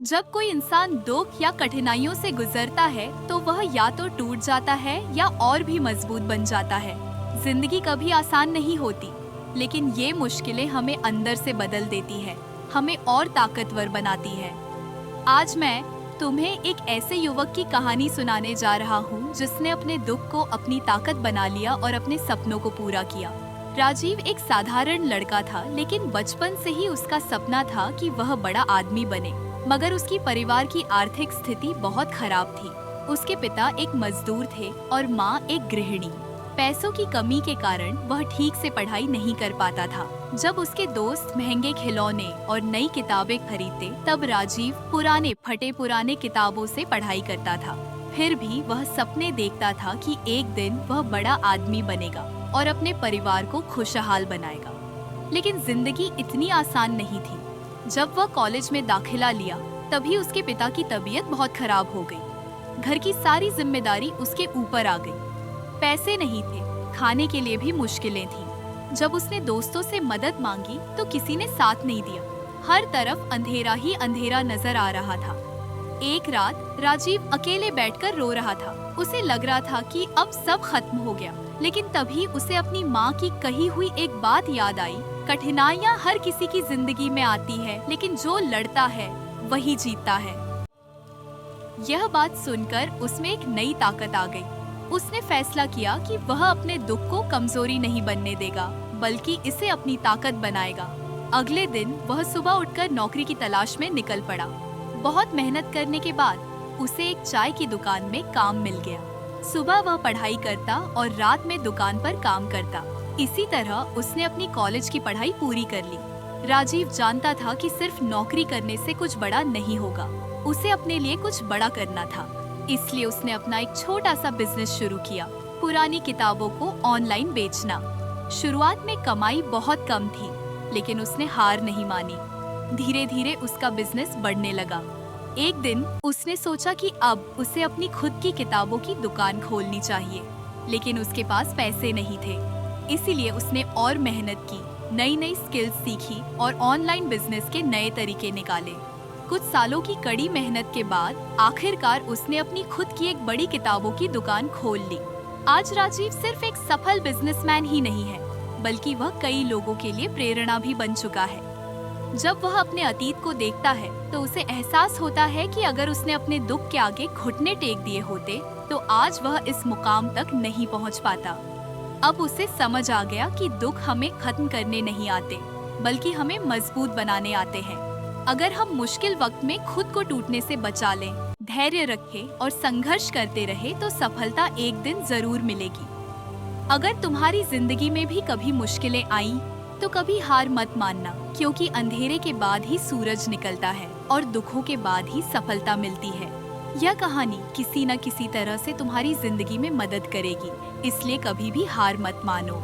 जब कोई इंसान दुख या कठिनाइयों से गुजरता है तो वह या तो टूट जाता है या और भी मजबूत बन जाता है। जिंदगी कभी आसान नहीं होती, लेकिन ये मुश्किलें हमें अंदर से बदल देती है, हमें और ताकतवर बनाती है। आज मैं तुम्हें एक ऐसे युवक की कहानी सुनाने जा रहा हूँ जिसने अपने दुख को अपनी ताकत बना लिया और अपने सपनों को पूरा किया। राजीव एक साधारण लड़का था, लेकिन बचपन से ही उसका सपना था कि वह बड़ा आदमी बने। मगर उसकी परिवार की आर्थिक स्थिति बहुत खराब थी। उसके पिता एक मजदूर थे और माँ एक गृहिणी। पैसों की कमी के कारण वह ठीक से पढ़ाई नहीं कर पाता था। जब उसके दोस्त महंगे खिलौने और नई किताबें खरीदते, तब राजीव पुराने फटे पुराने किताबों से पढ़ाई करता था। फिर भी वह सपने देखता था कि एक दिन वह बड़ा आदमी बनेगा और अपने परिवार को खुशहाल बनाएगा। लेकिन जिंदगी इतनी आसान नहीं थी। जब वह कॉलेज में दाखिला लिया, तभी उसके पिता की तबीयत बहुत खराब हो गई। घर की सारी जिम्मेदारी उसके ऊपर आ गई। पैसे नहीं थे, खाने के लिए भी मुश्किलें थीं। जब उसने दोस्तों से मदद मांगी तो किसी ने साथ नहीं दिया। हर तरफ अंधेरा ही अंधेरा नजर आ रहा था। एक रात राजीव अकेले बैठकर रो रहा था। उसे लग रहा था कि अब सब खत्म हो गया। लेकिन तभी उसे अपनी माँ की कही हुई एक बात याद आई। कठिनाइयाँ हर किसी की जिंदगी में आती है, लेकिन जो लड़ता है वही जीतता है। यह बात सुनकर उसमें एक नई ताकत आ गई। उसने फैसला किया कि वह अपने दुख को कमजोरी नहीं बनने देगा, बल्कि इसे अपनी ताकत बनाएगा। अगले दिन वह सुबह उठकर नौकरी की तलाश में निकल पड़ा। बहुत मेहनत करने के बाद उसे एक चाय की दुकान में काम मिल गया। सुबह वह पढ़ाई करता और रात में दुकान पर काम करता। इसी तरह उसने अपनी कॉलेज की पढ़ाई पूरी कर ली। राजीव जानता था कि सिर्फ नौकरी करने से कुछ बड़ा नहीं होगा, उसे अपने लिए कुछ बड़ा करना था। इसलिए उसने अपना एक छोटा सा बिजनेस शुरू किया, पुरानी किताबों को ऑनलाइन बेचना। शुरुआत में कमाई बहुत कम थी, लेकिन उसने हार नहीं मानी। धीरे धीरे उसका बिजनेस बढ़ने लगा। एक दिन उसने सोचा कि अब उसे अपनी खुद की किताबों की दुकान खोलनी चाहिए, लेकिन उसके पास पैसे नहीं थे। इसीलिए उसने और मेहनत की, नई नई स्किल्स सीखी और ऑनलाइन बिजनेस के नए तरीके निकाले। कुछ सालों की कड़ी मेहनत के बाद आखिरकार उसने अपनी खुद की एक बड़ी किताबों की दुकान खोल ली। आज राजीव सिर्फ एक सफल बिजनेसमैन ही नहीं है, बल्कि वह कई लोगों के लिए प्रेरणा भी बन चुका है। जब वह अपने अतीत को देखता है तो उसे एहसास होता है कि अगर उसने अपने दुख के आगे घुटने टेक दिए होते तो आज वह इस मुकाम तक नहीं पहुंच पाता। अब उसे समझ आ गया कि दुख हमें खत्म करने नहीं आते, बल्कि हमें मजबूत बनाने आते हैं। अगर हम मुश्किल वक्त में खुद को टूटने से बचा लें, धैर्य रखें और संघर्ष करते रहे तो सफलता एक दिन जरूर मिलेगी। अगर तुम्हारी जिंदगी में भी कभी मुश्किलें आई तो कभी हार मत मानना, क्योंकि अंधेरे के बाद ही सूरज निकलता है और दुखों के बाद ही सफलता मिलती है। यह कहानी किसी न किसी तरह से तुम्हारी जिंदगी में मदद करेगी, इसलिए कभी भी हार मत मानो।